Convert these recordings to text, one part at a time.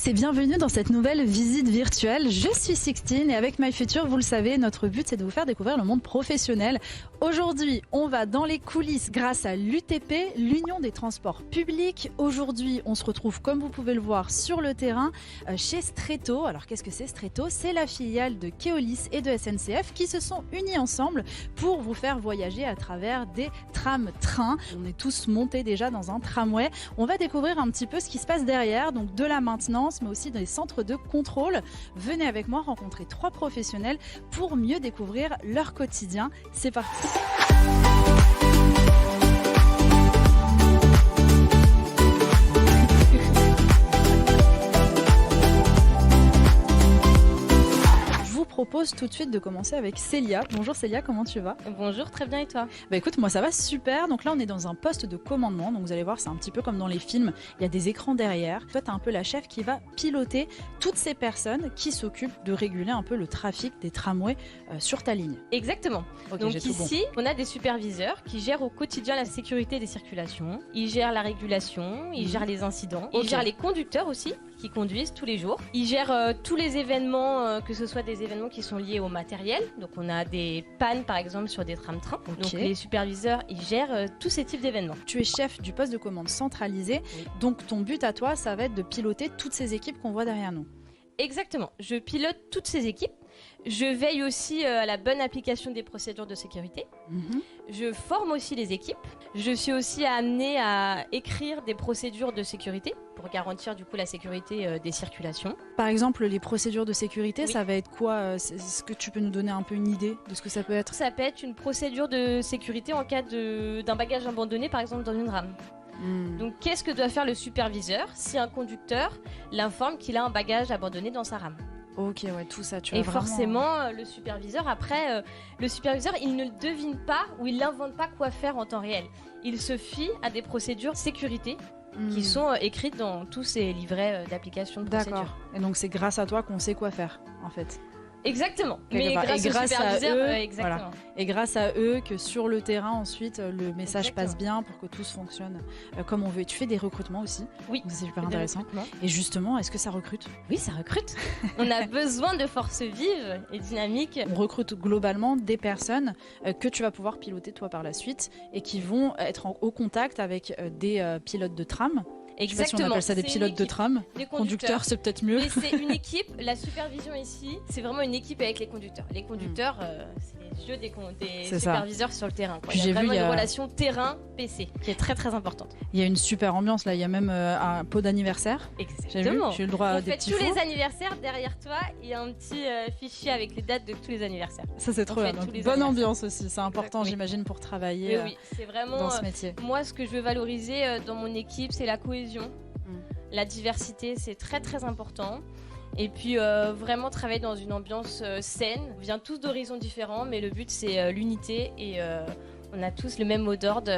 tous et bienvenue dans cette nouvelle visite virtuelle. Je suis Sixtine et avec MyFuture, vous le savez, notre but c'est de vous faire découvrir le monde professionnel. Aujourd'hui, on va dans les coulisses grâce à l'UTP, l'Union des transports publics. Aujourd'hui, on se retrouve, comme vous pouvez le voir, sur le terrain chez Stretto. Alors qu'est-ce que c'est Stretto? C'est la filiale de Keolis et de SNCF qui se sont unis ensemble pour vous faire voyager à travers des trams-trains. On est tous montés déjà dans un tramway. On va découvrir un petit peu ce qui se passe derrière, donc de la maintenance, mais aussi des centres de contrôle. Venez avec moi rencontrer 3 professionnels pour mieux découvrir leur quotidien. C'est parti. Propose tout de suite de commencer avec Célia. Bonjour Célia, comment tu vas? Bonjour, très bien et toi? Bah écoute, moi ça va super. Donc là on est dans un poste de commandement, donc vous allez voir c'est un petit peu comme dans les films, il y a des écrans derrière. Toi tu es un peu la chef qui va piloter toutes ces personnes qui s'occupent de réguler un peu le trafic des tramways sur ta ligne. Exactement. Okay, donc ici on a des superviseurs qui gèrent au quotidien la sécurité des circulations, ils gèrent la régulation, ils gèrent les incidents, ils gèrent les conducteurs aussi qui conduisent tous les jours, ils gèrent tous les événements, que ce soit des événements qui sont liés au matériel, donc on a des pannes par exemple sur des tram-trains, donc les superviseurs ils gèrent tous ces types d'événements. Tu es chef du poste de commande centralisé, donc ton but à toi ça va être de piloter toutes ces équipes qu'on voit derrière nous. Exactement, je pilote toutes ces équipes. Je veille aussi à la bonne application des procédures de sécurité. Je forme aussi les équipes. Je suis aussi amenée à écrire des procédures de sécurité pour garantir du coup la sécurité des circulations. Par exemple, les procédures de sécurité, ça va être quoi? Est-ce que tu peux nous donner un peu une idée de ce que ça peut être? Ça peut être une procédure de sécurité en cas d'un bagage abandonné par exemple dans une rame. Donc qu'est-ce que doit faire le superviseur si un conducteur l'informe qu'il a un bagage abandonné dans sa rame? Ok, ouais, tout ça, tu vois. Et vraiment... forcément, le superviseur, après, il ne devine pas ou il n'invente pas quoi faire en temps réel. Il se fie à des procédures sécurité qui sont écrites dans tous ces livrets d'application de procédure. D'accord. Et donc c'est grâce à toi qu'on sait quoi faire, en fait. Exactement. Mais grâce à eux, exactement. Voilà. Et grâce à eux que sur le terrain ensuite le message passe bien pour que tout fonctionne comme on veut. Et tu fais des recrutements aussi. Oui. C'est super intéressant. Et justement, est-ce que ça recrute? Oui, ça recrute. On a besoin de forces vives et dynamiques. On recrute globalement des personnes que tu vas pouvoir piloter toi par la suite et qui vont être au contact avec des pilotes de tram. Exactement. Je sais pas si on appelle ça des pilotes de tram. Des conducteurs, c'est peut-être mieux. Mais c'est une équipe. La supervision ici, c'est vraiment une équipe avec les conducteurs. Les conducteurs, c'est les jeux des superviseurs sur le terrain. Il y a vraiment une relation terrain-PC qui est très très importante. Il y a une super ambiance là. Il y a même un pot d'anniversaire. Exactement. J'ai eu le droit à des petits tous les anniversaires. Derrière toi, il y a un petit fichier avec les dates de tous les anniversaires. Ça c'est trop bien. Bonne ambiance aussi. C'est important, j'imagine, pour travailler c'est vraiment, dans ce métier. Moi, ce que je veux valoriser dans mon équipe, c'est la cohésion. La diversité, c'est très très important. Et puis vraiment travailler dans une ambiance saine. On vient tous d'horizons différents, mais le but c'est l'unité et on a tous le même mot d'ordre.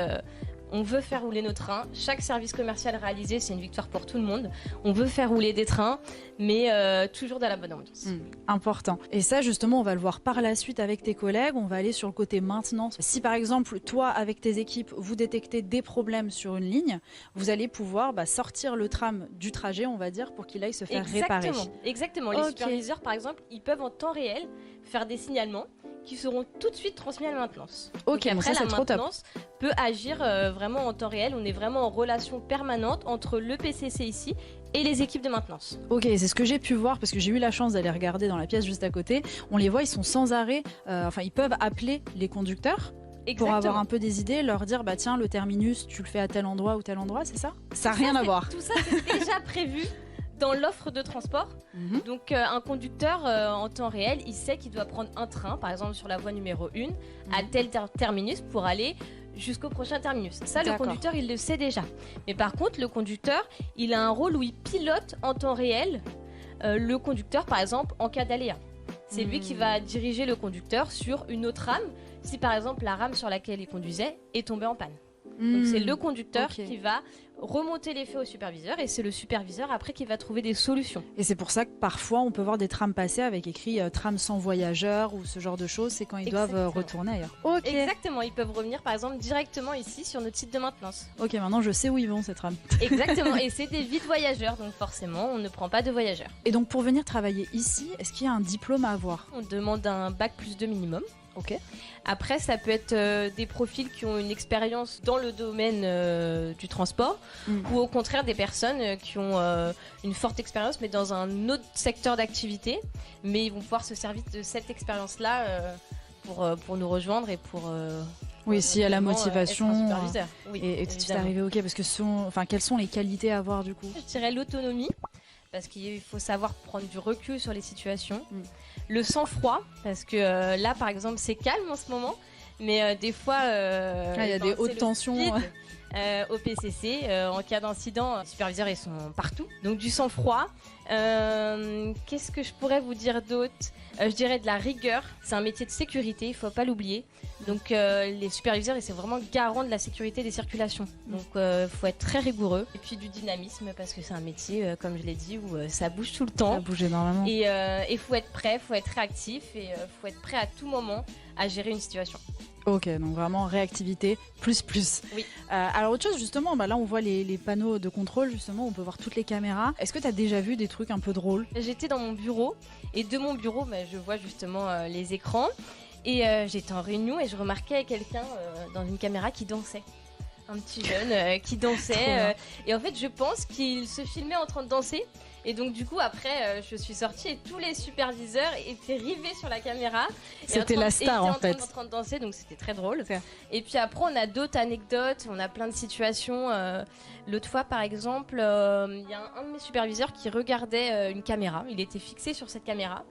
On veut faire rouler nos trains. Chaque service commercial réalisé, c'est une victoire pour tout le monde. On veut faire rouler des trains, mais toujours dans la bonne ambiance. Important. Et ça, justement, on va le voir par la suite avec tes collègues. On va aller sur le côté maintenance. Si, par exemple, toi, avec tes équipes, vous détectez des problèmes sur une ligne, vous allez pouvoir sortir le tram du trajet, on va dire, pour qu'il aille se faire réparer. Exactement. Les superviseurs, par exemple, ils peuvent en temps réel faire des signalements qui seront tout de suite transmis à la maintenance. Ok, après, ça, la maintenance peut agir vraiment en temps réel. On est vraiment en relation permanente entre le PCC ici et les équipes de maintenance. Ok, c'est ce que j'ai pu voir parce que j'ai eu la chance d'aller regarder dans la pièce juste à côté. On les voit, ils sont sans arrêt. Ils peuvent appeler les conducteurs. Pour avoir un peu des idées, leur dire tiens, le terminus, tu le fais à tel endroit ou tel endroit, c'est ça? Ça n'a rien à voir. Tout ça, c'est déjà prévu dans l'offre de transport. Donc un conducteur en temps réel, il sait qu'il doit prendre un train, par exemple sur la voie numéro 1, à tel terminus pour aller jusqu'au prochain terminus. Ça, le conducteur, il le sait déjà. Mais par contre, le conducteur, il a un rôle où il pilote en temps réel le conducteur, par exemple, en cas d'aléa. C'est lui qui va diriger le conducteur sur une autre rame, si par exemple la rame sur laquelle il conduisait est tombée en panne. Donc c'est le conducteur qui va remonter les faits au superviseur et c'est le superviseur après qui va trouver des solutions. Et c'est pour ça que parfois on peut voir des trams passer avec écrit tram sans voyageurs ou ce genre de choses, c'est quand ils doivent retourner ailleurs. Exactement, ils peuvent revenir par exemple directement ici sur notre site de maintenance. Ok, maintenant je sais où ils vont ces trams. Exactement, et c'est des vides voyageurs, donc forcément on ne prend pas de voyageurs. Et donc pour venir travailler ici, est-ce qu'il y a un diplôme à avoir? On demande un bac+2 minimum. Ok. Après, ça peut être des profils qui ont une expérience dans le domaine du transport ou au contraire des personnes qui ont une forte expérience mais dans un autre secteur d'activité. Mais ils vont pouvoir se servir de cette expérience-là pour nous rejoindre et pour... oui, s'il y a la motivation. Oui, et tout de suite arriver, ok, parce que quelles sont les qualités à avoir du coup? Je dirais l'autonomie, parce qu'il faut savoir prendre du recul sur les situations. Le sang-froid, parce que là, par exemple, c'est calme en ce moment, mais des fois... il y a des hautes tensions. Au PCC, en cas d'incident, les superviseurs, ils sont partout. Donc du sang-froid. Qu'est-ce que je pourrais vous dire d'autre? Je dirais de la rigueur. C'est un métier de sécurité, il faut pas l'oublier. Donc les superviseurs, ils sont vraiment garants de la sécurité des circulations. Donc faut être très rigoureux. Et puis du dynamisme, parce que c'est un métier, comme je l'ai dit, où ça bouge tout le temps. Ça bouge énormément. Et faut être prêt, faut être réactif et faut être prêt à tout moment à gérer une situation. Ok, donc vraiment réactivité plus. Oui. Alors autre chose justement, là on voit les panneaux de contrôle justement, on peut voir toutes les caméras. Est-ce que tu as déjà vu des trucs un peu drôles? J'étais dans mon bureau et de mon bureau, je vois justement les écrans et j'étais en réunion et je remarquais quelqu'un dans une caméra qui dansait. Un petit jeune qui dansait et en fait je pense qu'il se filmait en train de danser. Et donc du coup après je suis sortie et tous les superviseurs étaient rivés sur la caméra. C'était la star en fait. En train de danser, donc c'était très drôle. Et puis après on a d'autres anecdotes, on a plein de situations. L'autre fois par exemple, il y a un de mes superviseurs qui regardait une caméra, il était fixé sur cette caméra.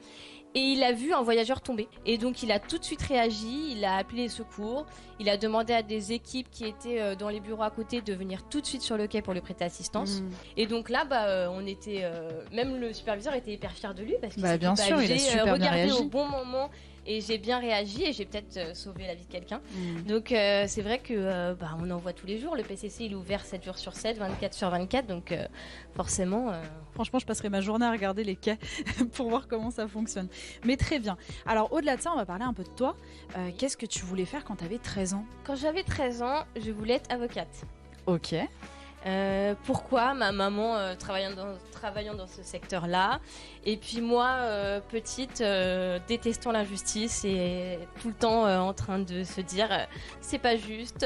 Et il a vu un voyageur tomber. Et donc il a tout de suite réagi, il a appelé les secours, il a demandé à des équipes qui étaient dans les bureaux à côté de venir tout de suite sur le quai pour lui prêter assistance. Et donc là, on était, même le superviseur était hyper fier de lui parce qu'il s'est bien sûr, il a super bien réagi au bon moment. Et j'ai bien réagi et j'ai peut-être sauvé la vie de quelqu'un. Donc c'est vrai que on en voit tous les jours. Le PCC il est ouvert 7 jours sur 7, 24 sur 24. Donc forcément... Franchement, je passerai ma journée à regarder les quais pour voir comment ça fonctionne. Mais très bien. Alors au-delà de ça, on va parler un peu de toi. Qu'est-ce que tu voulais faire quand tu avais 13 ans? Quand j'avais 13 ans, je voulais être avocate. Ok. Pourquoi? Ma maman travaillant dans ce secteur-là. Et puis moi, petite, détestant l'injustice et tout le temps en train de se dire c'est pas juste,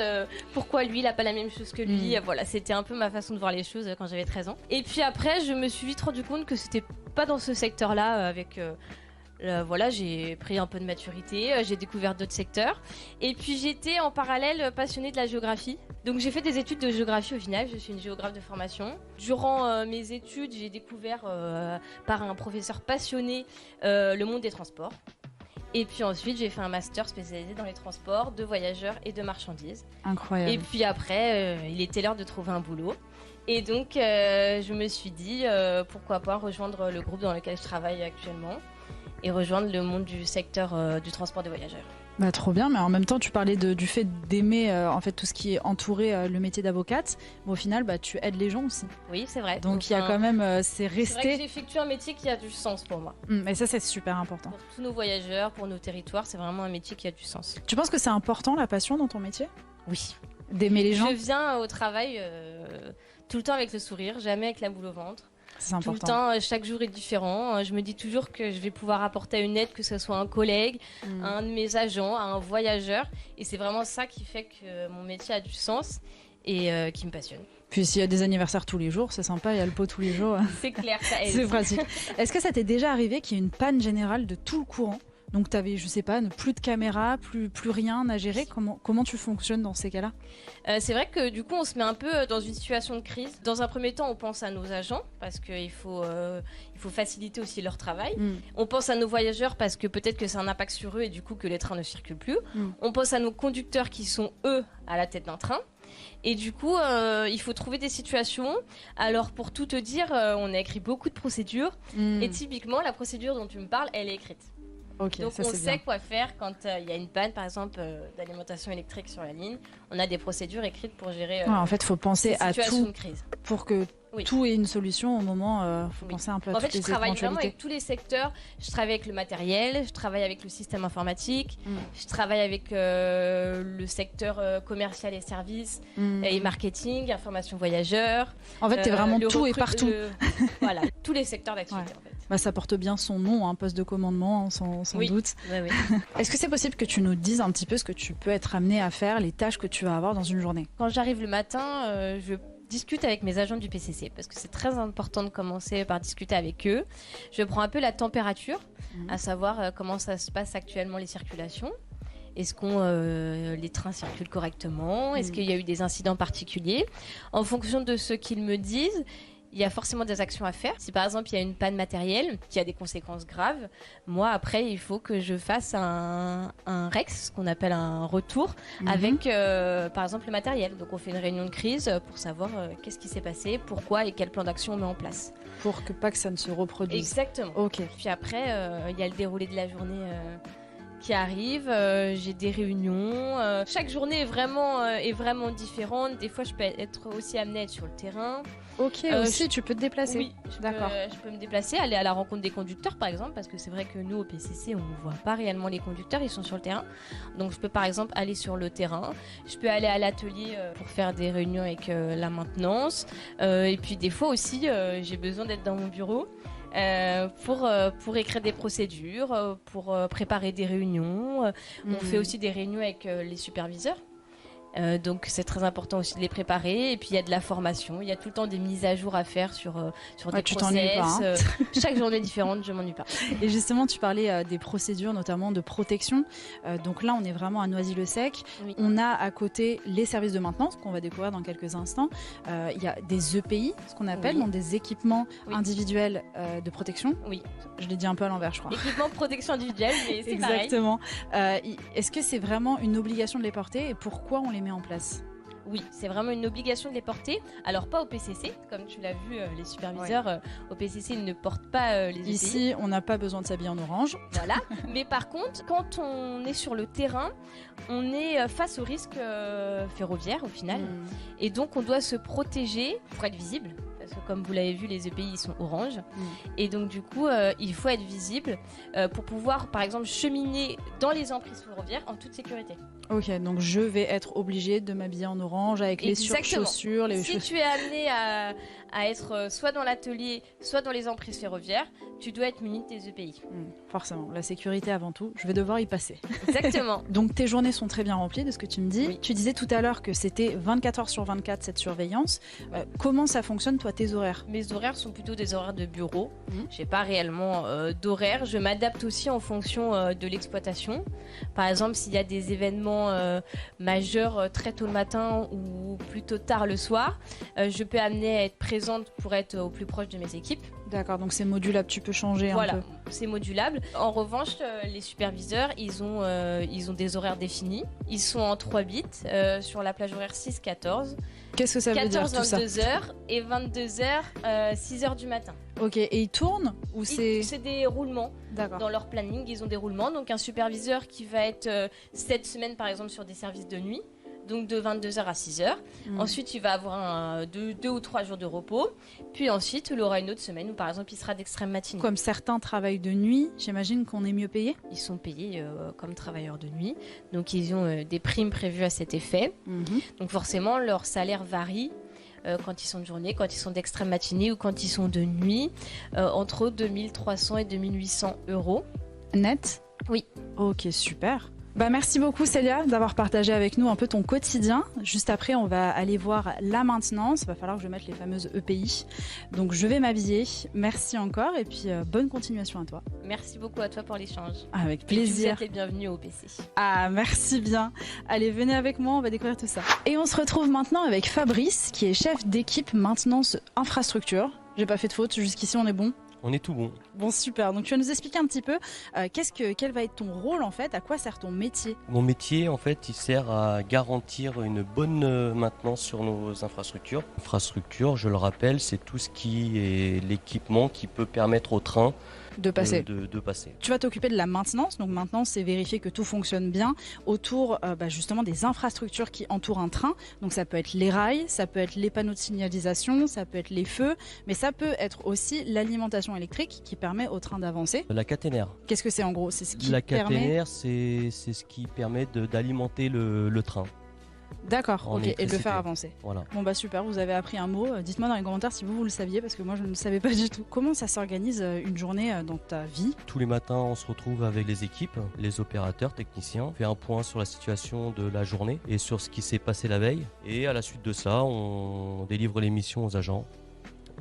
pourquoi lui il a pas la même chose que lui. Voilà, c'était un peu ma façon de voir les choses quand j'avais 13 ans. Et puis après, je me suis vite rendu compte que c'était pas dans ce secteur-là avec... j'ai pris un peu de maturité, j'ai découvert d'autres secteurs. Et puis j'étais en parallèle passionnée de la géographie. Donc j'ai fait des études de géographie au final, je suis une géographe de formation. Durant mes études, j'ai découvert par un professeur passionné le monde des transports. Et puis ensuite, j'ai fait un master spécialisé dans les transports de voyageurs et de marchandises. Incroyable. Et puis après, il était l'heure de trouver un boulot. Et donc je me suis dit, pourquoi pas rejoindre le groupe dans lequel je travaille actuellement et rejoindre le monde du secteur du transport des voyageurs. Trop bien, mais en même temps tu parlais du fait d'aimer en fait tout ce qui est entouré le métier d'avocate, mais au final tu aides les gens aussi. Oui, c'est vrai. Donc il y a quand même c'est resté. C'est vrai que j'effectue un métier qui a du sens pour moi. Et ça c'est super important. Pour tous nos voyageurs, pour nos territoires, c'est vraiment un métier qui a du sens. Tu penses que c'est important la passion dans ton métier? Oui. D'aimer les gens? Je viens au travail tout le temps avec le sourire, jamais avec la boule au ventre. C'est important. Tout le temps, chaque jour est différent. Je me dis toujours que je vais pouvoir apporter une aide, que ce soit un collègue, un de mes agents, un voyageur. Et c'est vraiment ça qui fait que mon métier a du sens et qui me passionne. Puis s'il y a des anniversaires tous les jours, c'est sympa, il y a le pot tous les jours. C'est clair, ça aide. C'est pratique. Est-ce que ça t'est déjà arrivé qu'il y ait une panne générale de tout le courant? Donc tu avais, je sais pas, plus de caméra, plus rien à gérer. Comment tu fonctionnes dans ces cas-là? C'est vrai que du coup on se met un peu dans une situation de crise. Dans un premier temps on pense à nos agents parce qu'il faut faciliter aussi leur travail. On pense à nos voyageurs parce que peut-être que c'est un impact sur eux et du coup que les trains ne circulent plus. On pense à nos conducteurs qui sont eux à la tête d'un train. Et du coup, il faut trouver des situations. Alors, pour tout te dire, on a écrit beaucoup de procédures. Et typiquement, la procédure dont tu me parles, elle est écrite. Ok, Donc ça on c'est sait bien. quoi faire quand il y a une panne, par exemple, d'alimentation électrique sur la ligne. On a des procédures écrites pour gérer Ouais, en fait, il faut penser ces à situations tout de crise. pour que Oui. tout ait une solution au moment. Faut Oui. penser un peu à En toutes fait, je les travaille vraiment éventualités. avec tous les secteurs. Je travaille avec le matériel, je travaille avec le système informatique, Mm. je travaille avec le secteur commercial et services Mm. et marketing, information voyageurs. En fait, t'es vraiment le tout et recrut- partout. Voilà, tous les secteurs d'activité en fait. Bah, ça porte bien son nom, un poste de commandement, hein, sans Oui. doute. Ouais, ouais. Est-ce que c'est possible que tu nous dises un petit peu ce que tu peux être amené à faire, les tâches que tu vas avoir dans une journée? Quand j'arrive le matin, je discute avec mes agents du PCC parce que c'est très important de commencer par discuter avec eux. Je prends un peu la température, à savoir comment ça se passe actuellement les circulations. Est-ce que les trains circulent correctement? Est-ce qu'il y a eu des incidents particuliers? En fonction de ce qu'ils me disent, il y a forcément des actions à faire. Si par exemple il y a une panne matérielle qui a des conséquences graves, moi après il faut que je fasse un REX, ce qu'on appelle un retour, avec par exemple le matériel. Donc on fait une réunion de crise pour savoir qu'est-ce qui s'est passé, pourquoi et quel plan d'action on met en place. Pour que pas que ça ne se reproduise. Exactement. Ok. Puis après il y a le déroulé de la journée qui arrive, j'ai des réunions. Chaque journée est vraiment différente. Des fois je peux être aussi amenée à être sur le terrain. Ok, aussi tu peux te déplacer. Oui, D'accord. je peux me déplacer, aller à la rencontre des conducteurs par exemple, parce que c'est vrai que nous au PCC on ne voit pas réellement les conducteurs, ils sont sur le terrain. Donc je peux par exemple aller sur le terrain, je peux aller à l'atelier pour faire des réunions avec la maintenance. Et puis des fois aussi j'ai besoin d'être dans mon bureau. Pour écrire des procédures, pour préparer des réunions. On fait aussi des réunions avec les superviseurs. Donc c'est très important aussi de les préparer. Et puis il y a de la formation, il y a tout le temps des mises à jour à faire sur des tu t'ennuies process. pas, Chaque journée est différente, je m'ennuie pas. Et justement, tu parlais des procédures, notamment de protection. Donc là, on est vraiment à Noisy-le-Sec. Oui. On a à côté les services de maintenance qu'on va découvrir dans quelques instants. Il y a des EPI, ce qu'on appelle, Oui. donc des équipements Oui. individuels de protection. Oui. Je l'ai dit un peu à l'envers, je crois. Équipement de protection individuelle, mais c'est pareil. Exactement. Est-ce que c'est vraiment une obligation de les porter et pourquoi on les met en place? Oui, c'est vraiment une obligation de les porter. Alors pas au PCC, comme tu l'as vu, les superviseurs au PCC ils ne portent pas les EPI. Ici, on n'a pas besoin de s'habiller en orange. Voilà. Mais par contre, quand on est sur le terrain, on est face au risque ferroviaire au final. Et donc on doit se protéger pour être visible. Parce que comme vous l'avez vu, les EPI ils sont orange. Et donc du coup, il faut être visible pour pouvoir par exemple cheminer dans les emprises ferroviaires en toute sécurité. Ok, donc je vais être obligée de m'habiller en orange avec les Exactement. chaussures, les Si chaussures. tu es amené à être soit dans l'atelier, soit dans les emprises ferroviaires, tu dois être muni de tes EPI. Forcément, la sécurité avant tout, je vais devoir y passer. Exactement. Donc tes journées sont très bien remplies de ce que tu me dis. Oui. Tu disais tout à l'heure que c'était 24 heures sur 24 cette surveillance. Comment ça fonctionne toi, tes horaires? Mes horaires sont plutôt des horaires de bureau. Mhm. J'ai pas réellement d'horaire. Je m'adapte aussi en fonction de l'exploitation. Par exemple, s'il y a des événements majeurs très tôt le matin ou plutôt tard le soir, je peux amener à être présente pour être au plus proche de mes équipes. D'accord, donc c'est modulable, tu peux changer un Voilà, peu. c'est modulable. En revanche, les superviseurs, ils ont des horaires définis. Ils sont en 3 bits sur la plage horaire 6-14. Qu'est-ce que ça veut dire tout ça? 14-22h et 22h, 6h du matin. Ok, et ils tournent ou c'est... C'est des roulements. D'accord. Dans leur planning, ils ont des roulements. Donc un superviseur qui va être cette semaine par exemple sur des services de nuit, donc de 22h à 6h. Ensuite, il va avoir 2 ou 3 jours de repos. Puis ensuite, il aura une autre semaine où par exemple, il sera d'extrême matinée. Comme certains travaillent de nuit, j'imagine qu'on est mieux payé. Ils sont payés comme travailleurs de nuit. Donc ils ont des primes prévues à cet effet. Donc forcément, leur salaire varie. Quand ils sont de journée, quand ils sont d'extrême matinée ou quand ils sont de nuit, entre 2300 et 2800 euros. Net? Oui. Ok, super. Bah, merci beaucoup Célia d'avoir partagé avec nous un peu ton quotidien. Juste après, on va aller voir la maintenance. Il va falloir que je mette les fameuses EPI. Donc je vais m'habiller. Merci encore et puis bonne continuation à toi. Merci beaucoup à toi pour l'échange. Avec Et plaisir. vous êtes les bienvenus au PC. Ah, merci bien. Allez, venez avec moi, on va découvrir tout ça. Et on se retrouve maintenant avec Fabrice, qui est chef d'équipe maintenance infrastructure. J'ai pas fait de faute, jusqu'ici on est bon. On est tout bon. Bon, super. Donc tu vas nous expliquer un petit peu quel va être ton rôle en fait, à quoi sert ton métier? Mon métier, en fait, il sert à garantir une bonne maintenance sur nos infrastructures. Infrastructure, je le rappelle, c'est tout ce qui est l'équipement qui peut permettre au train De passer. De passer. Tu vas t'occuper de la maintenance. Donc maintenant, c'est vérifier que tout fonctionne bien autour justement des infrastructures qui entourent un train. Donc ça peut être les rails, ça peut être les panneaux de signalisation, ça peut être les feux, mais ça peut être aussi l'alimentation électrique qui permet au train d'avancer. La caténaire. Qu'est-ce que c'est en gros? C'est ce qui La permet... caténaire, c'est ce qui permet d'alimenter le train. D'accord, En ok, et de le électricité. faire avancer. Voilà. Bon bah super, vous avez appris un mot. Dites-moi dans les commentaires si vous le saviez, parce que moi je ne le savais pas du tout. Comment ça s'organise une journée dans ta vie? Tous les matins, on se retrouve avec les équipes, les opérateurs, techniciens. On fait un point sur la situation de la journée et sur ce qui s'est passé la veille. Et à la suite de ça, on délivre les missions aux agents.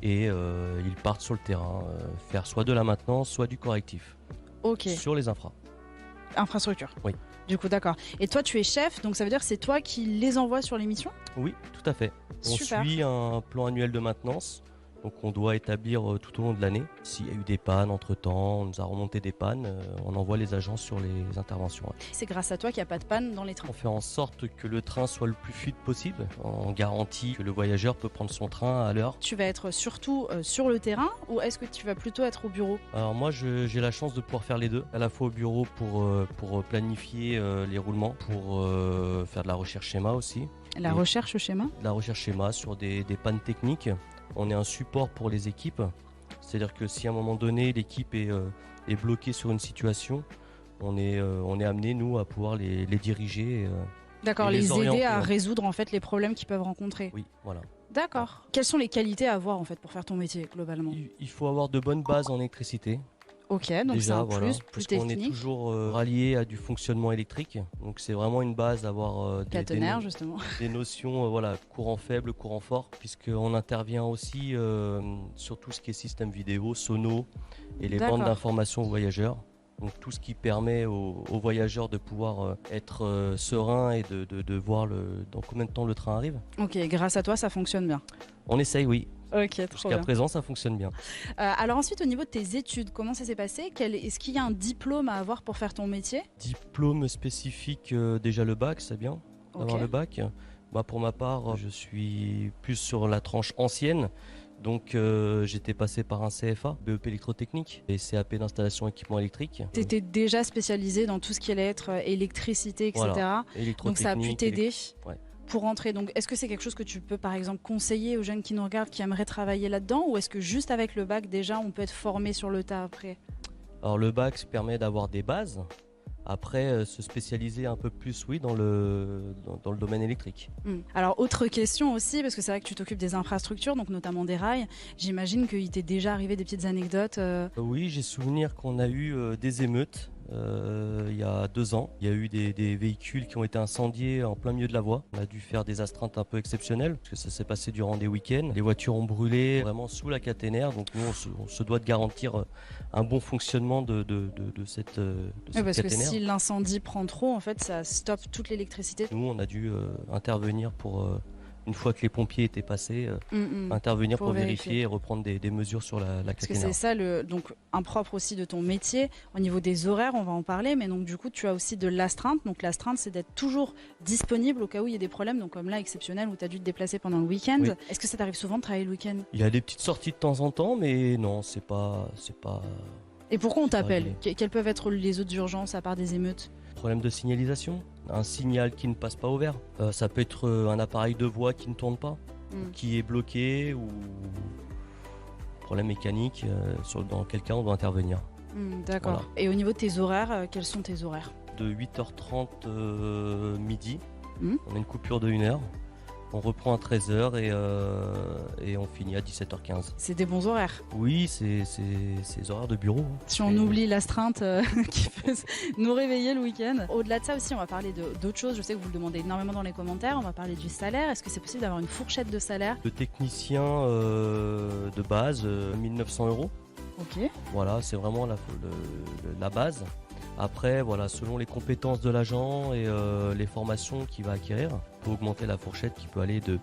Et ils partent sur le terrain, faire soit de la maintenance, soit du correctif. Ok. Sur les infras. Infrastructure. Oui. Du coup, d'accord. Et toi, tu es chef, donc ça veut dire que c'est toi qui les envoies sur les missions? Oui, tout à fait. On Super. suit un plan annuel de maintenance. Donc on doit établir tout au long de l'année. S'il y a eu des pannes entre-temps, on nous a remonté des pannes, on envoie les agents sur les interventions. Ouais. C'est grâce à toi qu'il n'y a pas de panne dans les trains. On fait en sorte que le train soit le plus fluide possible. On garantit que le voyageur peut prendre son train à l'heure. Tu vas être surtout sur le terrain ou est-ce que tu vas plutôt être au bureau? Alors moi j'ai la chance de pouvoir faire les deux. À la fois au bureau pour planifier les roulements, pour faire de la recherche schéma aussi. La recherche schéma? De la recherche schéma sur des pannes techniques. On est un support pour les équipes, c'est-à-dire que si à un moment donné l'équipe est bloquée sur une situation, on est amené nous à pouvoir les diriger. D'accord, et les aider orienter, à hein. résoudre en fait les problèmes qu'ils peuvent rencontrer. Oui, voilà. D'accord. Quelles sont les qualités à avoir en fait pour faire ton métier globalement? Il faut avoir de bonnes bases en électricité. Ok, donc c'est Déjà, un voilà, plus parce qu'on est technique. toujours rallié à du fonctionnement électrique. Donc c'est vraiment une base d'avoir Caténaire justement. des notions, voilà, courant faible, courant fort, puisqu'on intervient aussi sur tout ce qui est système vidéo, sono et les D'accord. bandes d'information aux voyageurs. Donc tout ce qui permet aux voyageurs de pouvoir être serein et de voir dans combien de temps le train arrive. Ok, grâce à toi ça fonctionne bien. On essaye, oui. Ok, trop Jusqu'à bien. présent, ça fonctionne bien. Alors ensuite au niveau de tes études, comment ça s'est passé? Est-ce qu'il y a un diplôme à avoir pour faire ton métier? Diplôme spécifique, déjà le bac, c'est bien d'avoir Ok. le bac. Bah, pour ma part, je suis plus sur la tranche ancienne. Donc j'étais passé par un CFA, BEP électrotechnique et CAP d'installation équipement électrique. Tu étais déjà spécialisé dans tout ce qui allait être électricité, etc. Voilà. Donc ça a pu t'aider Ouais. pour rentrer. Donc est-ce que c'est quelque chose que tu peux par exemple conseiller aux jeunes qui nous regardent qui aimeraient travailler là-dedans, ou est-ce que juste avec le bac déjà on peut être formé sur le tas après? Alors le bac permet d'avoir des bases. Après, se spécialiser un peu plus, oui, dans le domaine électrique. Alors autre question aussi, parce que c'est vrai que tu t'occupes des infrastructures, donc notamment des rails. J'imagine qu'il t'est déjà arrivé des petites anecdotes. Oui, j'ai souvenir qu'on a eu des émeutes il y a 2 ans. Il y a eu des véhicules qui ont été incendiés en plein milieu de la voie. On a dû faire des astreintes un peu exceptionnelles, parce que ça s'est passé durant des week-ends. Les voitures ont brûlé vraiment sous la caténaire, donc nous on se doit de garantir un bon fonctionnement de cette Oui, parce que caténaire. si l'incendie prend trop, en fait, ça stoppe toute l'électricité. Nous, on a dû intervenir pour, une fois que les pompiers étaient passés, intervenir Pour pour vérifier. vérifier et reprendre des mesures sur la Parce que caténaire. c'est ça, donc impropre aussi de ton métier. Au niveau des horaires, on va en parler, mais donc du coup, tu as aussi de l'astreinte. Donc l'astreinte, c'est d'être toujours disponible au cas où il y a des problèmes. Donc comme là, exceptionnel, où tu as dû te déplacer pendant le week-end. Oui. Est-ce que ça t'arrive souvent de travailler le week-end? Il y a des petites sorties de temps en temps, mais non, c'est pas Et pourquoi on t'appelle? régulier. Quelles peuvent être les autres urgences à part des émeutes? Problème de signalisation, un signal qui ne passe pas au vert. Ça peut être un appareil de voie qui ne tourne pas, qui est bloqué, ou problème mécanique dans quel cas on doit intervenir. D'accord. Voilà. Et au niveau de tes horaires, quels sont tes horaires? De 8h30 midi, Mm. on a une coupure de 1 heure. On reprend à 13h et on finit à 17h15. C'est des bons horaires. Oui, c'est horaires de bureau. hein. Si on oublie l'astreinte qui peut nous réveiller le week-end. Au-delà de ça aussi, on va parler d'autres choses. Je sais que vous le demandez énormément dans les commentaires. On va parler du salaire. Est-ce que c'est possible d'avoir une fourchette de salaire? Le technicien de base, 1900 €. Ok. Voilà, c'est vraiment la base. Après, voilà, selon les compétences de l'agent et les formations qu'il va acquérir, on peut augmenter la fourchette qui peut aller de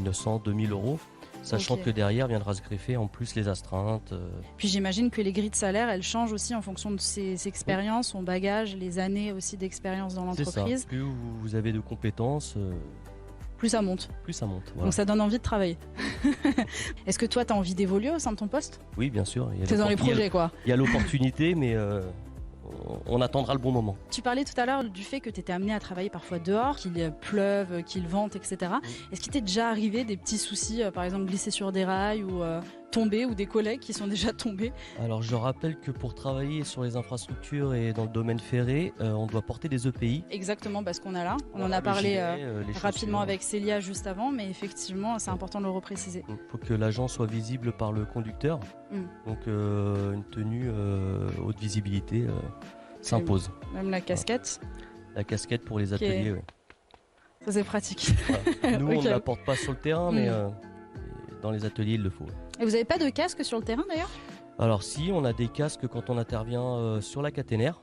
900 2000 €, sachant Ok. que derrière viendra se greffer en plus les astreintes. Puis j'imagine que les grilles de salaire, elles changent aussi en fonction de ses expériences, son bagage, les années aussi d'expérience dans C'est ça. l'entreprise. Plus vous avez de compétences, plus ça monte. plus ça monte. Voilà. Donc ça donne envie de travailler. Est-ce que toi, tu as envie d'évoluer au sein de ton poste? Oui, bien sûr. C'est dans les projets, quoi. Il y a l'opportunité, mais on attendra le bon moment. Tu parlais tout à l'heure du fait que tu étais amené à travailler parfois dehors, qu'il pleuve, qu'il vente, etc. Est-ce qu'il t'est déjà arrivé des petits soucis, par exemple glisser sur des rails ou tomber, ou des collègues qui sont déjà tombés? Alors je rappelle que pour travailler sur les infrastructures et dans le domaine ferré, on doit porter des EPI. Exactement, parce qu'on a là. On en Voilà, a parlé les rapidement chaussures. avec Célia juste avant, mais effectivement, c'est important de le repréciser. Il faut que l'agent soit visible par le conducteur. Donc une tenue haute visibilité s'impose. Même la casquette, La casquette pour les ateliers, ouais. ça c'est pratique. Voilà. Nous, on Ok. ne la porte pas sur le terrain, mais dans les ateliers, il le faut. Et vous n'avez pas de casque sur le terrain d'ailleurs? Alors si, on a des casques quand on intervient sur la caténaire,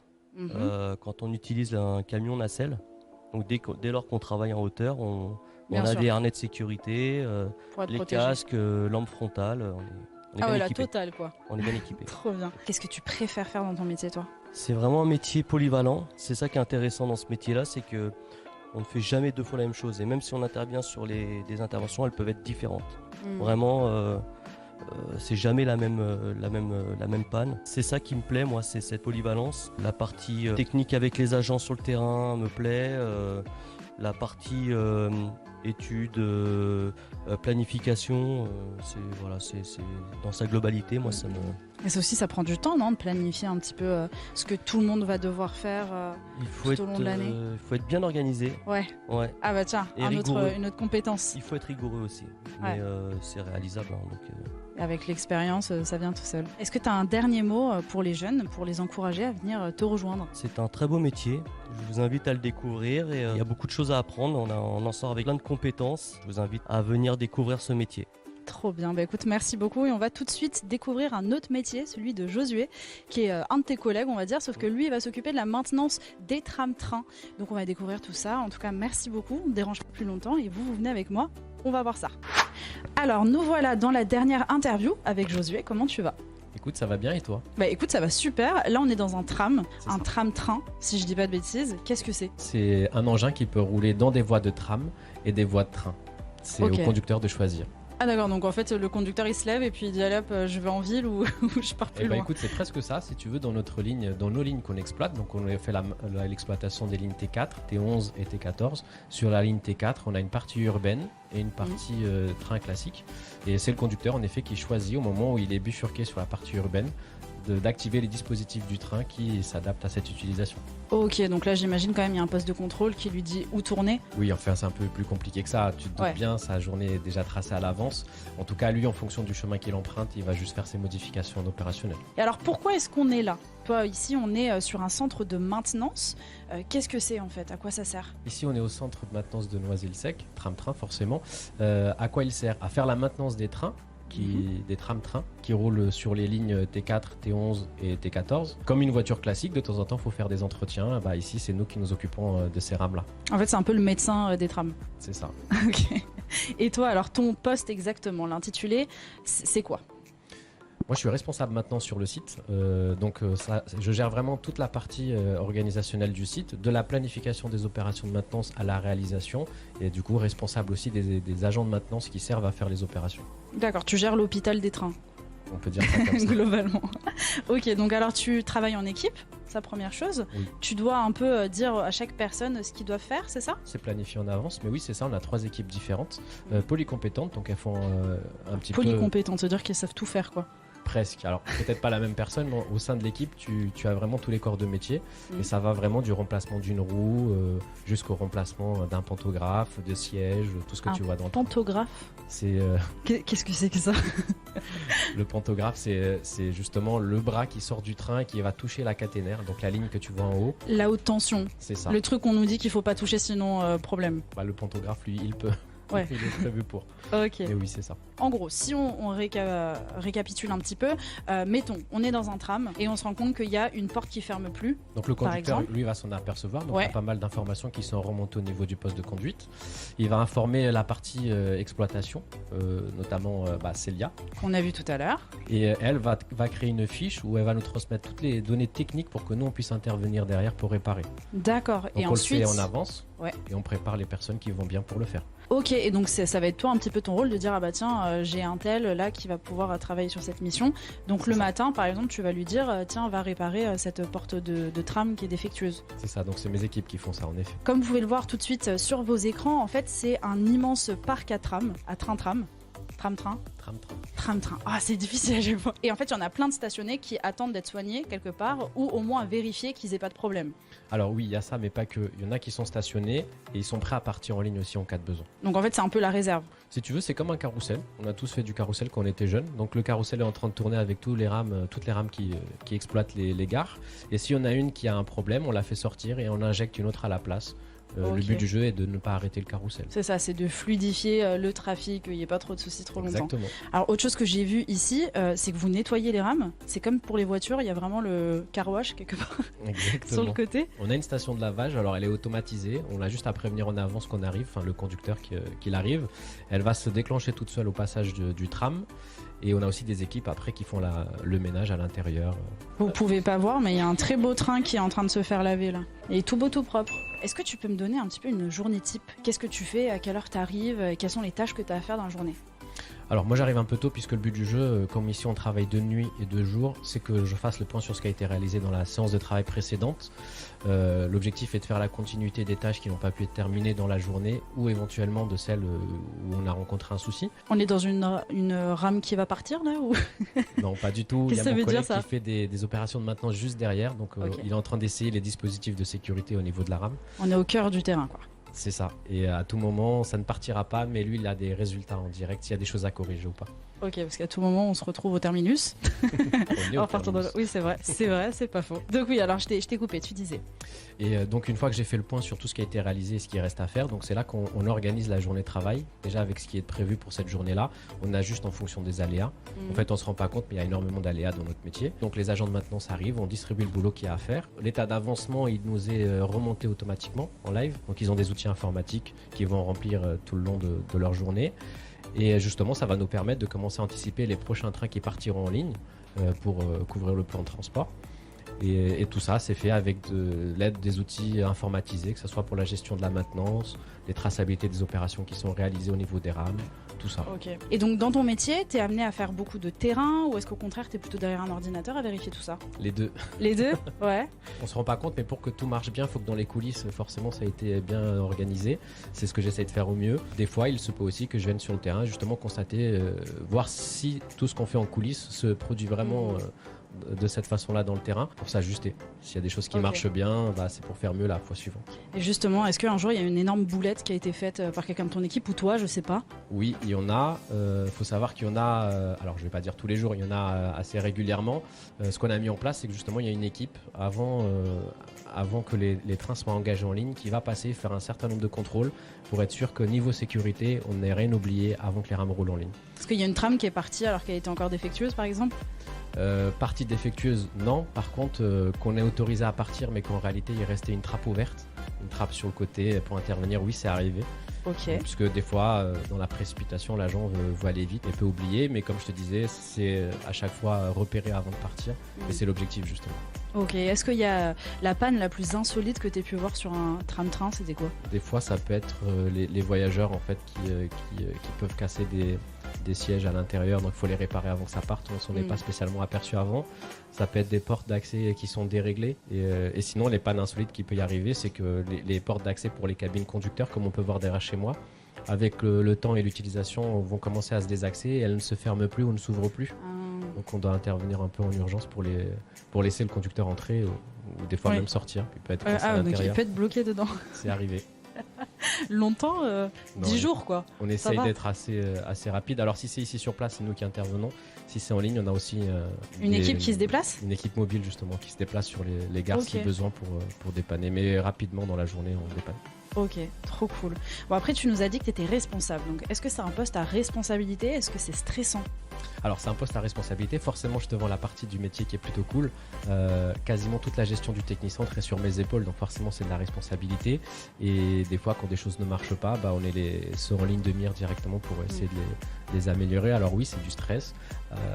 quand on utilise un camion nacelle. Donc dès lors qu'on travaille en hauteur, on Bien a sûr. des harnais de sécurité, Pour être les protégé. casques, lampe frontale, on est Ah bien ouais, la équipé. totale quoi. On est bien équipé. Trop bien. Qu'est-ce que tu préfères faire dans ton métier toi? C'est vraiment un métier polyvalent. C'est ça qui est intéressant dans ce métier-là, c'est que on ne fait jamais deux fois la même chose. Et même si on intervient sur des interventions, elles peuvent être différentes. Vraiment, c'est jamais la même panne. C'est ça qui me plaît, moi, c'est cette polyvalence. La partie technique avec les agents sur le terrain me plaît. La partie études, planification, c'est dans sa globalité, moi ça me... Et ça aussi, ça prend du temps, non, de planifier un petit peu ce que tout le monde va devoir faire Il faut tout au long de l'année. faut être bien organisé. Ouais. Ouais. Ah bah tiens, Et rigoureux. une autre compétence. Il faut être rigoureux aussi, mais c'est réalisable. Donc, Avec l'expérience, ça vient tout seul. Est-ce que tu as un dernier mot pour les jeunes, pour les encourager à venir te rejoindre? c'est un très beau métier. Je vous invite à le découvrir et il y a beaucoup de choses à apprendre. On en sort avec plein de compétences. Je vous invite à venir découvrir ce métier. Trop bien, bah écoute, merci beaucoup et on va tout de suite découvrir un autre métier, celui de Josué, qui est un de tes collègues on va dire, sauf que lui il va s'occuper de la maintenance des tram-trains. Donc on va découvrir tout ça, en tout cas merci beaucoup, on ne dérange pas plus longtemps et vous venez avec moi, on va voir ça. Alors nous voilà dans la dernière interview avec Josué, comment tu vas? Écoute, ça va bien et toi? Bah écoute, ça va super, là on est dans un tram, C'est un ça. tram-train, si je dis pas de bêtises, qu'est-ce que c'est? C'est un engin qui peut rouler dans des voies de tram et des voies de train. C'est Ok. au conducteur de choisir. Ah d'accord, donc en fait le conducteur il se lève et puis il dit allez hop, je vais en ville ou je pars plus Eh ben loin. écoute, c'est presque ça, si tu veux, dans nos lignes qu'on exploite. Donc on a fait l'exploitation des lignes T4, T11 et T14. Sur la ligne T4, on a une partie urbaine et une partie train classique. Et c'est le conducteur en effet qui choisit au moment où il est bifurqué sur la partie urbaine d'activer les dispositifs du train qui s'adaptent à cette utilisation. Ok, donc là j'imagine quand même il y a un poste de contrôle qui lui dit où tourner. Oui, enfin c'est un peu plus compliqué que ça. Tu te doutes Ouais. bien, sa journée est déjà tracée à l'avance. En tout cas, lui, en fonction du chemin qu'il emprunte, il va juste faire ses modifications en opérationnel. Et alors pourquoi est-ce qu'on est là? Toi ici on est sur un centre de maintenance. Qu'est-ce que c'est en fait? À quoi ça sert? Ici, on est au centre de maintenance de Noisy-le-Sec, tram-train forcément. À quoi il sert? À faire la maintenance des trains. Des tram-trains qui roulent sur les lignes T4, T11 et T14. Comme une voiture classique, de temps en temps, il faut faire des entretiens. Bah, ici, c'est nous qui nous occupons de ces rames-là. En fait c'est un peu le médecin des trams. C'est ça. Ok. Et toi alors ton poste exactement, l'intitulé, c'est quoi? Moi, je suis responsable maintenant sur le site. Je gère vraiment toute la partie organisationnelle du site, de la planification des opérations de maintenance à la réalisation. Et du coup, responsable aussi des agents de maintenance qui servent à faire les opérations. D'accord, tu gères l'hôpital des trains, On peut dire ça comme ça. globalement. Ok, donc alors tu travailles en équipe, c'est la première chose. Oui. Tu dois un peu dire à chaque personne ce qu'ils doivent faire, c'est ça? C'est planifié en avance, mais oui, c'est ça. On a 3 équipes différentes, polycompétentes, donc elles font un petit peu Polycompétentes, c'est-à-dire qu'ils savent tout faire quoi. presque. Alors peut-être pas la même personne, mais au sein de l'équipe, tu as vraiment tous les corps de métier, et ça va vraiment du remplacement d'une roue jusqu'au remplacement d'un pantographe, de siège, tout ce que tu vois dans le train. Pantographe, C'est qu'est-ce que c'est que ça? le pantographe, c'est justement le bras qui sort du train et qui va toucher la caténaire, donc la ligne que tu vois en haut, La haute tension, c'est ça. le truc qu'on nous dit qu'il faut pas toucher sinon problème. Bah, le pantographe, lui, il peut. Ouais. Il est prévu pour. Ok. Et oui, c'est ça. En gros, si on récapitule un petit peu, mettons, on est dans un tram et on se rend compte qu'il y a une porte qui ferme plus. Donc le Par conducteur, exemple. lui, va s'en apercevoir. Donc Ouais. il y a pas mal d'informations qui sont remontées au niveau du poste de conduite. Il va informer la partie exploitation, notamment Célia. Qu'on a vu tout à l'heure. Et elle va créer une fiche où elle va nous transmettre toutes les données techniques pour que nous, on puisse intervenir derrière pour réparer. D'accord. Donc Et on ensuite. le fait en avance Ouais. et on prépare les personnes qui vont bien pour le faire. Ok, et donc ça va être toi un petit peu ton rôle de dire ah bah tiens j'ai un tel là qui va pouvoir travailler sur cette mission. Donc le matin par exemple tu vas lui dire tiens va réparer cette porte de tram qui est défectueuse. C'est ça, donc c'est mes équipes qui font ça en effet. Comme vous pouvez le voir tout de suite sur vos écrans, en fait c'est un immense parc à tram, à train-train. Tram-train. Tram-train. Ah, c'est difficile à chaque fois. Et en fait, il y en a plein de stationnés qui attendent d'être soignés quelque part ou au moins à vérifier qu'ils n'aient pas de problème. Alors oui, il y a ça, mais pas que. Il y en a qui sont stationnés et ils sont prêts à partir en ligne aussi en cas de besoin. Donc en fait, c'est un peu la réserve. Si tu veux, c'est comme un carrousel. On a tous fait du carrousel quand on était jeunes. Donc le carrousel est en train de tourner avec toutes les rames qui exploitent les gares. Et si on a une qui a un problème, on la fait sortir et on injecte une autre à la place. Ok. Le but du jeu est de ne pas arrêter le carrousel. C'est ça, c'est de fluidifier le trafic, qu'il n'y ait pas trop de soucis trop longtemps. Exactement. Alors autre chose que j'ai vu ici, c'est que vous nettoyez les rames. C'est comme pour les voitures, il y a vraiment le car wash quelque part Exactement. sur le côté. On a une station de lavage, alors elle est automatisée, on a juste à prévenir en avance qu'on arrive, enfin le conducteur qu'il arrive. Elle va se déclencher toute seule au passage du tram et on a aussi des équipes après qui font le ménage à l'intérieur. Vous pouvez pas voir, mais il y a un très beau train qui est en train de se faire laver là. Il est tout beau, tout propre. Est-ce que tu peux me donner un petit peu une journée type? Qu'est-ce que tu fais? À quelle heure tu arrives? Quelles sont les tâches que tu as à faire dans la journée? Alors moi j'arrive un peu tôt puisque le but du jeu, comme ici on travaille de nuit et de jour, c'est que je fasse le point sur ce qui a été réalisé dans la séance de travail précédente. L'objectif est de faire la continuité des tâches qui n'ont pas pu être terminées dans la journée ou éventuellement de celles où on a rencontré un souci. On est dans une rame qui va partir là ou... Non, pas du tout. Il y Qu'est-ce a que ça mon veut dire, collègue ça qui fait des opérations de maintenance juste derrière, donc Ok. il est en train d'essayer les dispositifs de sécurité au niveau de la rame. On est au cœur du terrain quoi. C'est ça. Et à tout moment, ça ne partira pas, mais lui, il a des résultats en direct, s'il y a des choses à corriger ou pas. Ok, parce qu'à tout moment on se retrouve au terminus. On est au En partant terminus. Oui c'est vrai, c'est pas faux. Donc oui, alors je t'ai coupé, tu disais. Et donc une fois que j'ai fait le point sur tout ce qui a été réalisé et ce qui reste à faire, donc c'est là qu'on organise la journée de travail. Déjà avec ce qui est prévu pour cette journée-là, on ajuste en fonction des aléas. En fait, on se rend pas compte, mais il y a énormément d'aléas dans notre métier. Donc les agents de maintenance arrivent, on distribue le boulot qu'il y a à faire. L'état d'avancement, il nous est remonté automatiquement en live. Donc ils ont des outils informatiques qui vont remplir tout le long de leur journée. Et justement, ça va nous permettre de commencer à anticiper les prochains trains qui partiront en ligne pour couvrir le plan de transport. Et tout ça, c'est fait avec de l'aide des outils informatisés, que ce soit pour la gestion de la maintenance, les traçabilités des opérations qui sont réalisées au niveau des rames, tout ça. Ok. Et donc dans ton métier, t'es amené à faire beaucoup de terrain ou est-ce qu'au contraire t'es plutôt derrière un ordinateur à vérifier tout ça? Les deux. Les deux? Ouais. On se rend pas compte, mais pour que tout marche bien, il faut que dans les coulisses, forcément, ça a été bien organisé. C'est ce que j'essaie de faire au mieux. Des fois, il se peut aussi que je vienne sur le terrain, justement constater, voir si tout ce qu'on fait en coulisses se produit vraiment de cette façon-là dans le terrain, pour s'ajuster. S'il y a des choses qui Ok. marchent bien, c'est pour faire mieux la fois suivante. Et justement, est-ce qu'un jour il y a une énorme boulette qui a été faite par quelqu'un de ton équipe ou toi, je sais pas? Oui, il y en a. Faut savoir qu'il y en a. Alors, je vais pas dire tous les jours, il y en a assez régulièrement. Ce qu'on a mis en place, c'est que justement, il y a une équipe avant que les trains soient engagés en ligne qui va passer faire un certain nombre de contrôles pour être sûr que niveau sécurité, on n'ait rien oublié avant que les rames roulent en ligne. Est-ce qu'il y a une trame qui est partie alors qu'elle était encore défectueuse, par exemple? Partie défectueuse, non. Par contre, qu'on est autorisé à partir, mais qu'en réalité, il restait une trappe ouverte, une trappe sur le côté pour intervenir, oui, c'est arrivé. Ok. Puisque des fois, dans la précipitation, l'agent veut aller vite et peut oublier. Mais comme je te disais, c'est à chaque fois repéré avant de partir. Et c'est l'objectif, justement. Ok. Est-ce qu'il y a la panne la plus insolite que tu aies pu voir sur un tram-train? C'était quoi? Des fois, ça peut être les voyageurs en fait, qui peuvent casser des sièges à l'intérieur. Donc, il faut les réparer avant que ça parte. On s'en est pas spécialement aperçu avant. Ça peut être des portes d'accès qui sont déréglées. Et sinon, les pannes insolites qui peut y arriver, c'est que les portes d'accès pour les cabines conducteurs, comme on peut voir derrière chez moi, avec le temps et l'utilisation, vont commencer à se désaxer et elles ne se ferment plus ou ne s'ouvrent plus. Donc on doit intervenir un peu en urgence pour laisser le conducteur entrer ou des fois Oui. même sortir. Il peut être coincé à Donc il l'intérieur. peut être bloqué dedans. C'est arrivé. Longtemps, Non, 10 jours quoi. On essaye va. d'être assez rapide. Alors si c'est ici sur place, c'est nous qui intervenons. Si c'est en ligne, on a aussi Une équipe qui se déplace? Une équipe mobile justement qui se déplace sur les gares Ok. si besoin pour dépanner. Mais rapidement dans la journée, on dépanne. Ok, trop cool. Bon, après, tu nous as dit que tu étais responsable. Donc, est-ce que c'est un poste à responsabilité? Est-ce que c'est stressant? Alors c'est un poste à responsabilité, forcément je te vends la partie du métier qui est plutôt cool. Quasiment toute la gestion du technicentre est sur mes épaules, donc forcément c'est de la responsabilité. Et des fois quand des choses ne marchent pas, on est ceux en ligne de mire directement pour essayer de les améliorer. Alors oui, c'est du stress.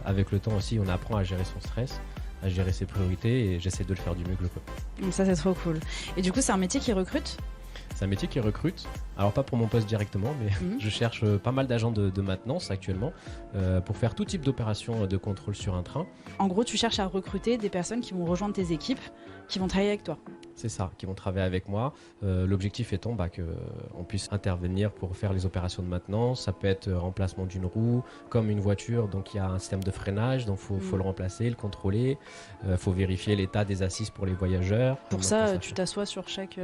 Avec le temps aussi, on apprend à gérer son stress, à gérer ses priorités, et j'essaie de le faire du mieux que je peux. Donc ça, c'est trop cool. Et du coup, c'est un métier qui recrute? C'est un métier qui recrute, alors pas pour mon poste directement, mais je cherche pas mal d'agents de maintenance actuellement pour faire tout type d'opération de contrôle sur un train. En gros, tu cherches à recruter des personnes qui vont rejoindre tes équipes, qui vont travailler avec toi. C'est ça, qui vont travailler avec moi. L'objectif étant qu'on puisse intervenir pour faire les opérations de maintenance. Ça peut être remplacement d'une roue, comme une voiture, donc il y a un système de freinage, donc il faut le remplacer, le contrôler. Il faut vérifier l'état des assises pour les voyageurs. Pour ça, tu t'assois sur chaque...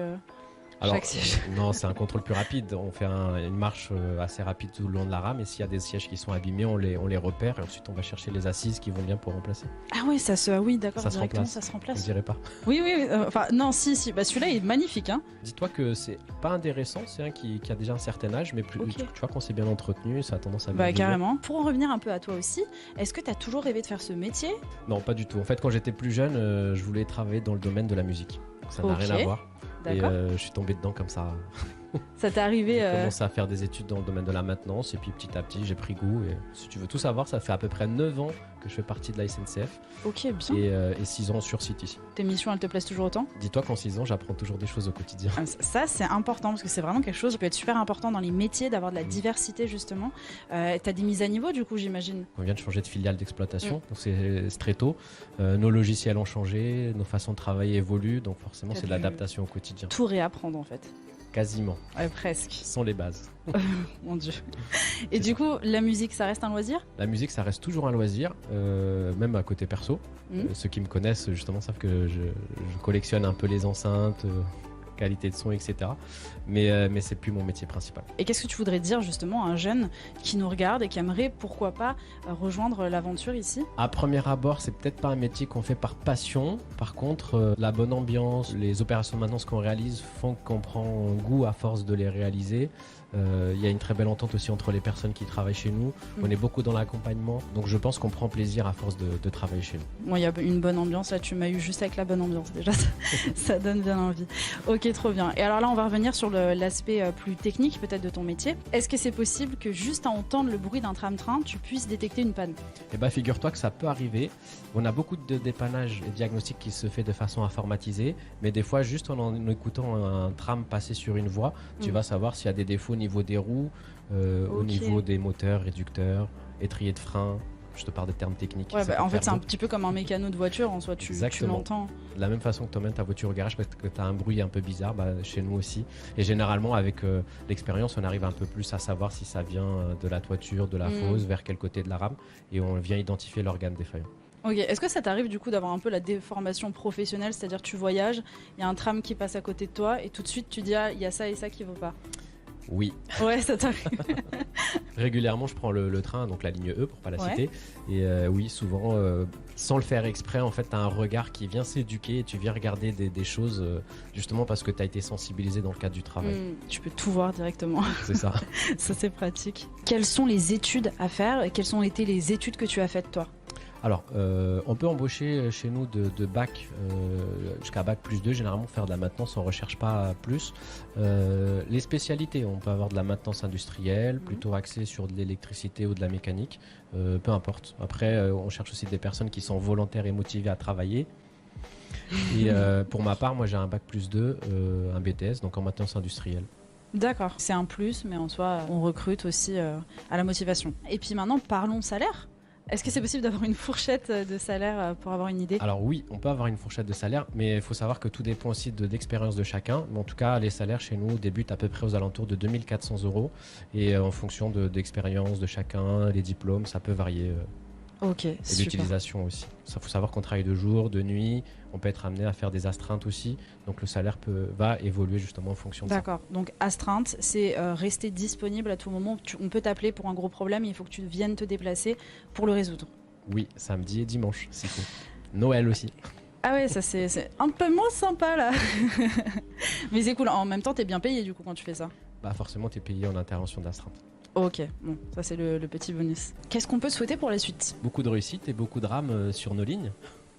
Alors, siège. non, c'est un contrôle plus rapide. On fait une marche assez rapide tout le long de la rame, et s'il y a des sièges qui sont abîmés, on les repère, et ensuite on va chercher les assises qui vont bien pour remplacer. Ah oui, oui, d'accord, Ça directement, se ça se remplace. On dirait pas. Oui, enfin, non, si, celui-là il est magnifique, hein. Dis-toi que c'est pas un des récents, c'est un qui a déjà un certain âge, mais plus, tu vois qu'on s'est bien entretenu, ça a tendance à bien carrément. Pour en revenir un peu à toi aussi, est-ce que tu as toujours rêvé de faire ce métier? Non, pas du tout. En fait, quand j'étais plus jeune, je voulais travailler dans le domaine de la musique. Ça n'a rien à voir. D'accord. Et je suis tombé dedans comme ça. Ça t'est arrivé J'ai commencé à faire des études dans le domaine de la maintenance, et puis petit à petit j'ai pris goût. Et si tu veux tout savoir, ça fait à peu près 9 ans que je fais partie de la SNCF. Ok, bien. Et 6 ans sur site ici. Tes missions, elles te plaisent toujours autant? Dis-toi qu'en 6 ans, j'apprends toujours des choses au quotidien. Ça, c'est important, parce que c'est vraiment quelque chose qui peut être super important dans les métiers, d'avoir de la diversité justement. T'as des mises à niveau du coup, j'imagine? On vient de changer de filiale d'exploitation, donc c'est très tôt. Nos logiciels ont changé, nos façons de travailler évoluent, donc forcément c'est de l'adaptation au quotidien. Tout réapprendre en fait. Quasiment. Ouais, presque. Ce sont les bases. Mon Dieu. Et du coup, la musique, ça reste un loisir? La musique, ça reste toujours un loisir, même à côté perso. Ceux qui me connaissent justement savent que je collectionne un peu les enceintes, qualité de son, etc. Mais c'est plus mon métier principal. Et qu'est-ce que tu voudrais dire justement à un jeune qui nous regarde et qui aimerait, pourquoi pas, rejoindre l'aventure ici? À premier abord, c'est peut-être pas un métier qu'on fait par passion. Par contre, la bonne ambiance, les opérations de maintenance qu'on réalise font qu'on prend goût à force de les réaliser. Il y a une très belle entente aussi entre les personnes qui travaillent chez nous. On est beaucoup dans l'accompagnement, donc je pense qu'on prend plaisir à force de travailler chez nous. Bon, il y a une bonne ambiance, là tu m'as eu juste avec la bonne ambiance déjà, ça donne bien envie. Ok, trop bien. Et alors là on va revenir sur l'aspect plus technique peut-être de ton métier. Est-ce que c'est possible que juste à entendre le bruit d'un tram-train, tu puisses détecter une panne? Eh bien figure-toi que ça peut arriver. On a beaucoup de dépannage et diagnostic qui se fait de façon informatisée, mais des fois juste en écoutant un tram passer sur une voie, tu vas savoir s'il y a des défauts au niveau des roues, au niveau des moteurs, réducteurs, étriers de frein. Je te parle de termes techniques. Ouais, en fait, c'est un petit peu comme un mécano de voiture, en soi, tu l'entends. De la même façon que tu emmènes ta voiture au garage parce que tu as un bruit un peu bizarre, chez nous aussi. Et généralement, avec l'expérience, on arrive un peu plus à savoir si ça vient de la toiture, de la fosse, vers quel côté de la rame, et on vient identifier l'organe défaillant. Ok, est-ce que ça t'arrive du coup d'avoir un peu la déformation professionnelle, c'est-à-dire tu voyages, il y a un tram qui passe à côté de toi, et tout de suite tu dis il y a ça et ça qui ne va pas? Oui. Ouais, ça t'arrive. Régulièrement, je prends le train, donc la ligne E pour pas la citer. Et oui, souvent, sans le faire exprès, en fait, tu as un regard qui vient s'éduquer et tu viens regarder des choses justement parce que tu as été sensibilisé dans le cadre du travail. Tu peux tout voir directement. C'est ça. Ça, c'est pratique. Quelles sont les études à faire et quelles ont été les études que tu as faites toi? Alors, on peut embaucher chez nous de bac jusqu'à bac plus 2, généralement faire de la maintenance, on ne recherche pas plus. Les spécialités, on peut avoir de la maintenance industrielle, plutôt axée sur de l'électricité ou de la mécanique, peu importe. Après, on cherche aussi des personnes qui sont volontaires et motivées à travailler. Et pour ma part, moi j'ai un bac plus 2, un BTS, donc en maintenance industrielle. D'accord, c'est un plus, mais en soi, on recrute aussi à la motivation. Et puis maintenant, parlons salaire. Est-ce que c'est possible d'avoir une fourchette de salaire pour avoir une idée? Alors oui, on peut avoir une fourchette de salaire, mais il faut savoir que tout dépend aussi d'expérience de chacun. Mais en tout cas, les salaires chez nous débutent à peu près aux alentours de 2 400 €. Et en fonction d'expérience de chacun, les diplômes, ça peut varier. Ok, et l'utilisation aussi. Il faut savoir qu'on travaille de jour, de nuit, on peut être amené à faire des astreintes aussi, donc le salaire va évoluer justement en fonction de ça. D'accord, donc astreinte, c'est rester disponible à tout moment. On peut t'appeler pour un gros problème, il faut que tu viennes te déplacer pour le résoudre. Oui, samedi et dimanche, s'il faut. Noël aussi. Ah ouais, ça c'est un peu moins sympa là. Mais c'est cool, en même temps t'es bien payé du coup quand tu fais ça. Bah forcément, tu es payé en intervention d'astreinte. Ok, bon, ça c'est le petit bonus. Qu'est-ce qu'on peut souhaiter pour la suite? Beaucoup de réussite et beaucoup de rames sur nos lignes.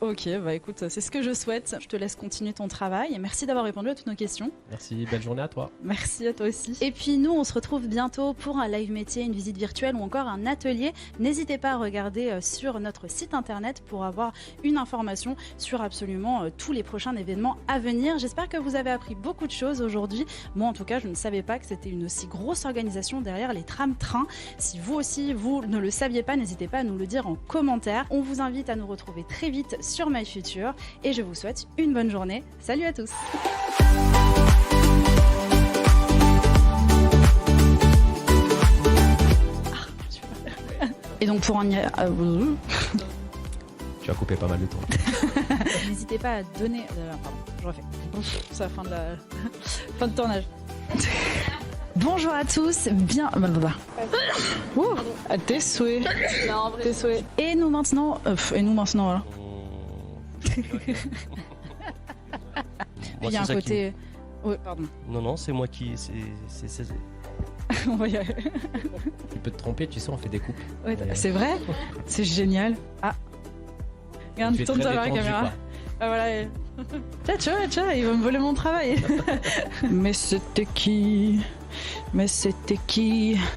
Ok, bah écoute, c'est ce que je souhaite. Je te laisse continuer ton travail et merci d'avoir répondu à toutes nos questions. Merci, belle journée à toi. Merci à toi aussi. Et puis nous, on se retrouve bientôt pour un live métier, une visite virtuelle ou encore un atelier. N'hésitez pas à regarder sur notre site internet pour avoir une information sur absolument tous les prochains événements à venir. J'espère que vous avez appris beaucoup de choses aujourd'hui. Moi, en tout cas, je ne savais pas que c'était une aussi grosse organisation derrière les tram-trains. Si vous aussi, vous ne le saviez pas, n'hésitez pas à nous le dire en commentaire. On vous invite à nous retrouver très vite sur MyFuture et je vous souhaite une bonne journée. Salut à tous. Et donc pour en y... Tu as coupé pas mal de temps. N'hésitez pas à donner... pardon, je refais. C'est la fin de la... fin de tournage. Bonjour à tous, à tes souhaits. Tes souhaits. Et nous maintenant... voilà. Moi, Il y a un c'est ça côté... Oui, pardon. Non, c'est moi qui... On va y aller. Tu peux te tromper, tu sais, on fait des coupes. Ouais, c'est vrai. C'est génial. Ah. Regarde, Tu es tourne-toi très vers la détendu, caméra. quoi. Ah voilà. Tiens, il va me voler mon travail. Mais c'était qui?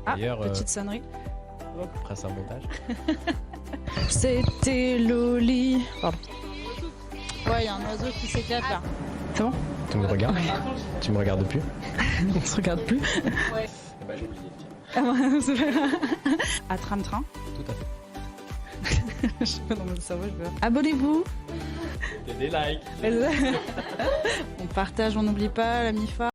Ah, D'ailleurs, petite sonnerie. après ça, montage. C'était Loli. Pardon. Ouais, il y a un oiseau qui s'éclate là. C'est bon? Tu me regardes? Tu me regardes plus? On se regarde plus. Ouais. Bah, j'ai oublié. À tram-train. Tout à fait. Je sais pas dans mon cerveau, je veux. Abonnez-vous. Des likes. On partage, on n'oublie pas la MIFA.